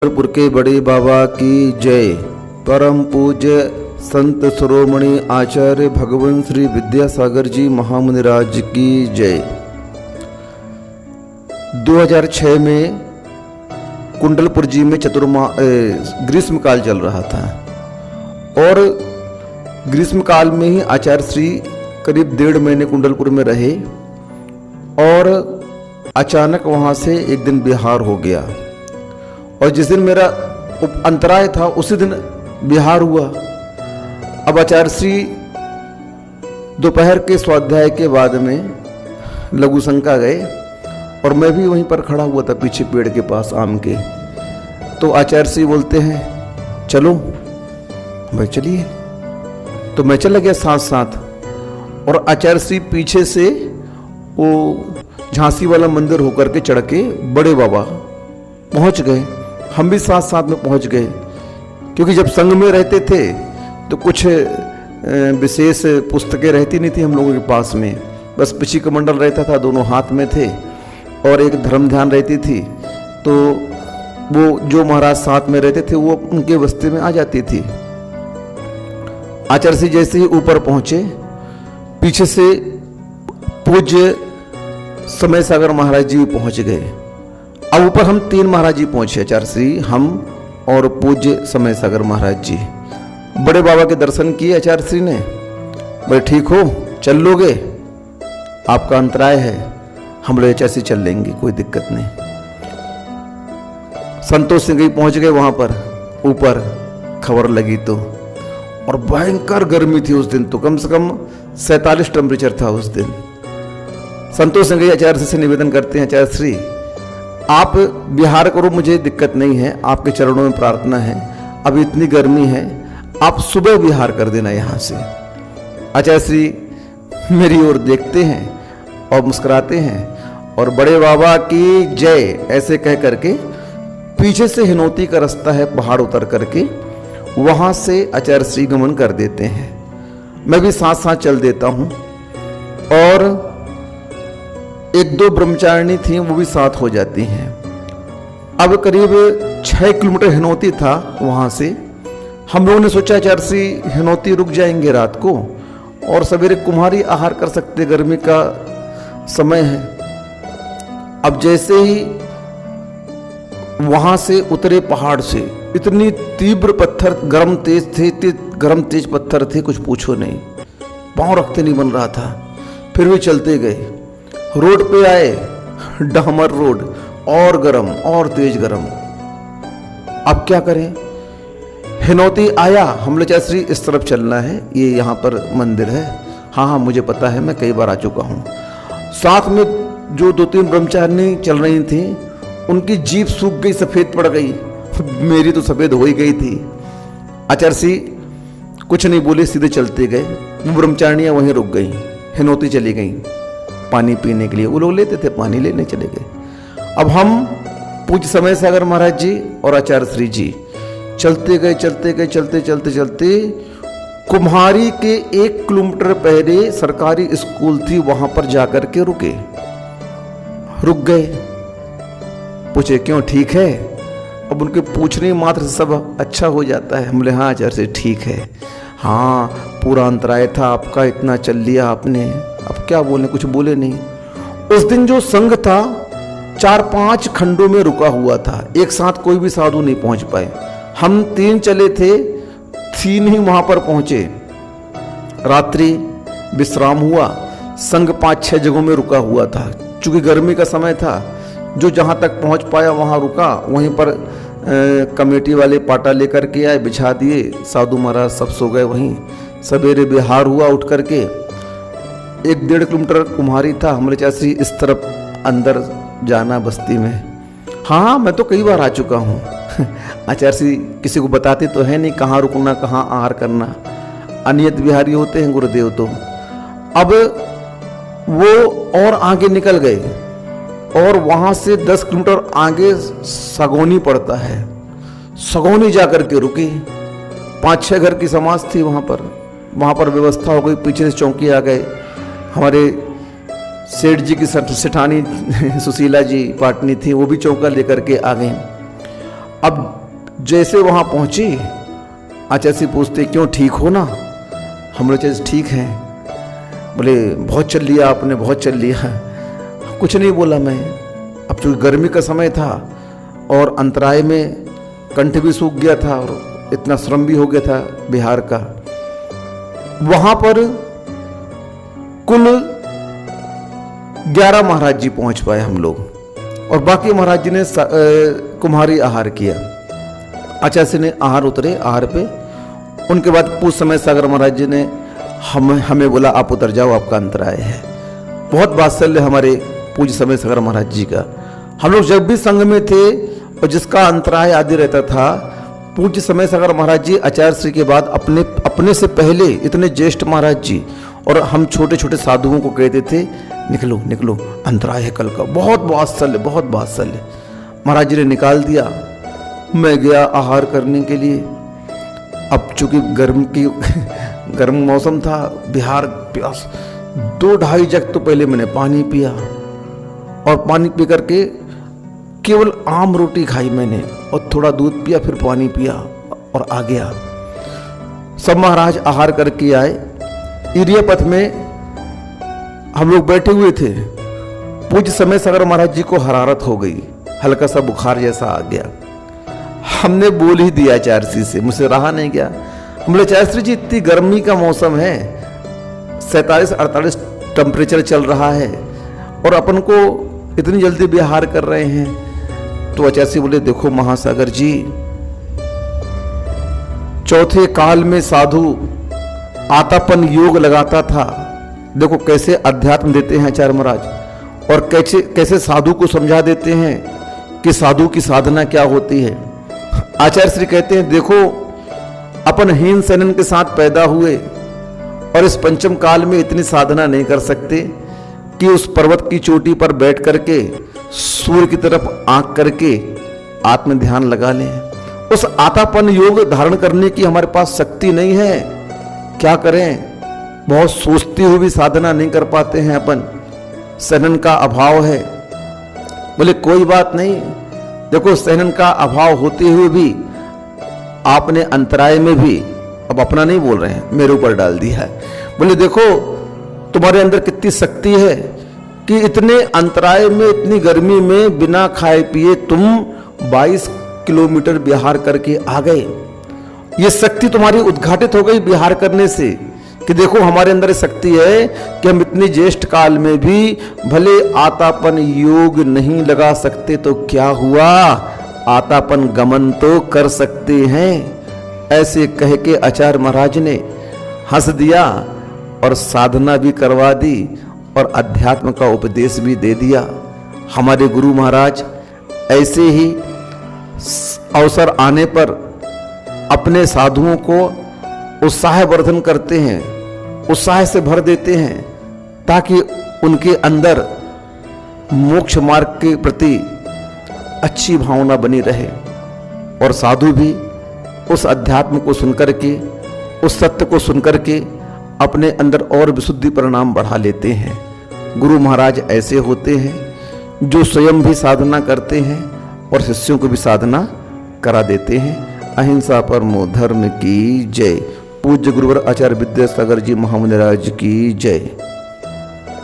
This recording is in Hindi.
जबलपुर के बड़े बाबा की जय। परम पूज्य संत शिरोमणि आचार्य भगवान श्री विद्यासागर जी महामुनिराज की जय। 2006 में कुंडलपुर जी में ग्रीष्मकाल चल रहा था और ग्रीष्मकाल में ही आचार्य श्री करीब 1.5 महीने कुंडलपुर में रहे और अचानक वहाँ से एक दिन बिहार हो गया और जिस दिन मेरा अंतराय था उसी दिन बिहार हुआ। अब आचार्य श्री दोपहर के स्वाध्याय के बाद में लघु शंका गए और मैं भी वहीं पर खड़ा हुआ था पीछे पेड़ के पास आम के। तो आचार्य श्री बोलते हैं चलो, भाई चलिए। तो मैं चला गया साथ साथ और आचार्य श्री पीछे से वो झांसी वाला मंदिर होकर के चढ़ के बड़े बाबा पहुंच गए। हम भी साथ साथ में पहुंच गए क्योंकि जब संघ में रहते थे तो कुछ विशेष पुस्तकें रहती नहीं थी हम लोगों के पास में, बस पिछी कमंडल रहता था, दोनों हाथ में थे और एक धर्म ध्यान रहती थी। तो वो जो महाराज साथ में रहते थे वो उनके बस्ती में आ जाती थी। आचार्य श्री जैसे ही ऊपर पहुंचे पीछे से पूज्य समय सागर महाराज जी पहुंच गए। अब ऊपर हम 3 महाराज जी पहुंचे, आचार्य श्री, हम और पूज्य समय सागर महाराज जी। बड़े बाबा के दर्शन किए आचार्य श्री ने, बोले ठीक हो, चल लोगे, आपका अंतराय है, हम लोग आचार्य श्री चल लेंगे, कोई दिक्कत नहीं। संतोष सिंह जी पहुंच गए वहां पर ऊपर, खबर लगी तो, और भयंकर गर्मी थी उस दिन, तो कम से कम 47 टेम्परेचर था उस दिन। संतोष सिंह जी आचार्य से निवेदन करते हैं, आचार्य श्री आप विहार करो, मुझे दिक्कत नहीं है, आपके चरणों में प्रार्थना है, अभी इतनी गर्मी है, आप सुबह विहार कर देना यहाँ से। आचार्य श्री मेरी ओर देखते हैं और मुस्कुराते हैं और बड़े बाबा की जय ऐसे कह करके पीछे से हिनौती का रास्ता है, पहाड़ उतर करके वहाँ से आचार्य श्री गमन कर देते हैं। मैं भी साथ साथ चल देता हूँ और 1-2 ब्रह्मचारिणी थी वो भी साथ हो जाती हैं। अब करीब 6 किलोमीटर हिनौती था वहाँ से। हम लोगों ने सोचा आचार्य श्री हिनौती रुक जाएंगे रात को और सवेरे कुम्हारी आहार कर सकते, गर्मी का समय है। अब जैसे ही वहाँ से उतरे पहाड़ से, इतनी तीव्र पत्थर गर्म तेज थे, गर्म तेज पत्थर थे, कुछ पूछो नहीं, पाँव रखते नहीं बन रहा था। फिर भी चलते गए, रोड पे आए, डामर रोड, और गरम और तेज गरम। अब क्या करें, हिनौती आया, हम लोग श्री इस तरफ चलना है, ये यहाँ पर मंदिर है, हाँ मुझे पता है, मैं कई बार आ चुका हूँ। साथ में जो 2-3 ब्रह्मचारिणी चल रही थी उनकी जीभ सूख गई, सफ़ेद पड़ गई, मेरी तो सफ़ेद हो ही गई थी। आचार्य श्री कुछ नहीं बोले, सीधे चलते गए। वो ब्रह्मचारिणियाँ वहीं रुक गई, हिनौती चली गई पानी पीने के लिए, वो लोग लेते थे, पानी लेने चले गए। अब हम पूज्य समय सागर महाराज जी और आचार्य श्री जी चलते गए, चलते कुम्हारी के 1 किलोमीटर पहले सरकारी स्कूल थी, वहां पर जाकर के रुक गए। पूछे क्यों, ठीक है? अब उनके पूछने मात्र से सब अच्छा हो जाता है। हम बोले हाँ आचार्य श्री ठीक है, हाँ पूरा अंतराय था आपका, इतना चल लिया आपने, अब क्या बोले, कुछ बोले नहीं। उस दिन जो संघ था 4-5 खंडों में रुका हुआ था, एक साथ कोई भी साधु नहीं पहुंच पाए। हम 3 चले थे, 3 ही वहां पर पहुंचे। रात्रि विश्राम हुआ, संघ 5-6 जगहों में रुका हुआ था, चूंकि गर्मी का समय था। जो जहां तक पहुंच पाया वहां रुका, वहीं पर कमेटी वाले पाटा लेकर के आए, बिछा दिए, साधु महाराज सब सो गए वहीं। सवेरे बिहार हुआ, उठ करके 1-1.5 किलोमीटर कुम्हारी था, हमने चाहे इस तरफ अंदर जाना बस्ती में। हाँ मैं तो कई बार आ चुका हूँ। आचार्य श्री किसी को बताते तो है नहीं कहाँ रुकना, कहाँ आहार करना, अनियत बिहारी होते हैं गुरुदेव। तो अब वो और आगे निकल गए और वहाँ से 10 किलोमीटर आगे सगोनी पड़ता है, सगोनी जाकर के रुके। 5-6 घर की समाज थी वहाँ पर व्यवस्था हो गई, पीछे से चौकी आ गए। हमारे सेठ जी की सेठानी सुशीला जी पाटनी थी, वो भी चौका लेकर के आ गई। अब जैसे वहाँ पहुँची, आचार्य से पूछते क्यों, ठीक हो ना? हम लोग आचार्य ठीक है। बोले बहुत चल लिया आपने, बहुत चल लिया। कुछ नहीं बोला मैं। अब चूँकि गर्मी का समय था और अंतराय में कंठ भी सूख गया था और इतना श्रम भी हो गया था बिहार का। वहाँ पर कुल 11 महाराज जी पहुँच पाए हम लोग, और बाकी महाराज जी ने कुम्हारी आहार किया। आचार्य ने आहार उतरे, आहार पे उनके बाद पूछ समय सागर महाराज जी ने हमें बोला आप उतर जाओ, आपका अंतराय है। बहुत वात्सल्य हमारे पूज्य समय सागर महाराज जी का। हम लोग जब भी संघ में थे और जिसका अंतराय आदि रहता था, पूज्य समय सागर महाराज जी आचार्य श्री के बाद अपने से पहले इतने ज्येष्ठ महाराज जी और हम छोटे छोटे साधुओं को कहते थे निकलो निकलो, अंतराय है कल का। बहुत वात्सल्य, बहुत वात्सल्य। महाराज जी ने निकाल दिया। मैं गया आहार करने के लिए। अब चूंकि गर्म मौसम था, बिहार प्यास, 2-2.5 जग तो पहले मैंने पानी पिया, और पानी पी करके केवल आम रोटी खाई मैंने और थोड़ा दूध पिया, फिर पानी पिया और आ गया। सब महाराज आहार करके आए। इरिया पथ में हम लोग बैठे हुए थे। पूज्य समय सागर महाराज जी को हरारत हो गई, हल्का सा बुखार जैसा आ गया। हमने बोल ही दिया आचार्य श्री से, मुझसे रहा नहीं गया। हम बोले आचार्य श्री जी इतनी गर्मी का मौसम है, 47-48 टेम्परेचर चल रहा है और अपन को इतनी जल्दी बिहार कर रहे हैं। तो आचार्य श्री बोले देखो महासागर जी, चौथे काल में साधु आतापन योग लगाता था। देखो कैसे अध्यात्म देते हैं आचार्य महाराज, और कैसे साधु को समझा देते हैं कि साधु की साधना क्या होती है। आचार्य श्री कहते हैं देखो अपन हीन सैनन के साथ पैदा हुए और इस पंचम काल में इतनी साधना नहीं कर सकते कि उस पर्वत की चोटी पर बैठ करके सूर्य की तरफ आंख करके आत्म ध्यान लगा लें। उस आतापन योग धारण करने की हमारे पास शक्ति नहीं है। क्या करें, बहुत सोचते हुए भी साधना नहीं कर पाते हैं अपन, सहनन का अभाव है। बोले कोई बात नहीं, देखो सहनन का अभाव होते हुए भी आपने अंतराय में भी, अब अपना नहीं बोल रहे हैं, मेरे ऊपर डाल दिया है। बोले देखो तुम्हारे अंदर कितनी शक्ति है कि इतने अंतराय में, इतनी गर्मी में बिना खाए पिए तुम 22 किलोमीटर बिहार करके आ गए। ये शक्ति तुम्हारी उद्घाटित हो गई बिहार करने से, कि देखो हमारे अंदर शक्ति है कि हम इतने ज्येष्ठ काल में भी भले आतापन योग नहीं लगा सकते तो क्या हुआ, आतापन गमन तो कर सकते हैं। ऐसे कह के आचार्य महाराज ने हंस दिया और साधना भी करवा दी और अध्यात्म का उपदेश भी दे दिया। हमारे गुरु महाराज ऐसे ही अवसर आने पर अपने साधुओं को उत्साहवर्धन करते हैं, उत्साह से भर देते हैं, ताकि उनके अंदर मोक्ष मार्ग के प्रति अच्छी भावना बनी रहे और साधु भी उस अध्यात्म को सुनकर के, उस सत्य को सुनकर के अपने अंदर और विशुद्धि परिणाम बढ़ा लेते हैं। गुरु महाराज ऐसे होते हैं जो स्वयं भी साधना करते हैं और शिष्यों को भी साधना करा देते हैं। अहिंसा परमो धर्म की जय। पूज्य गुरुवर आचार्य विद्यासागर जी महामुनि राज की जय।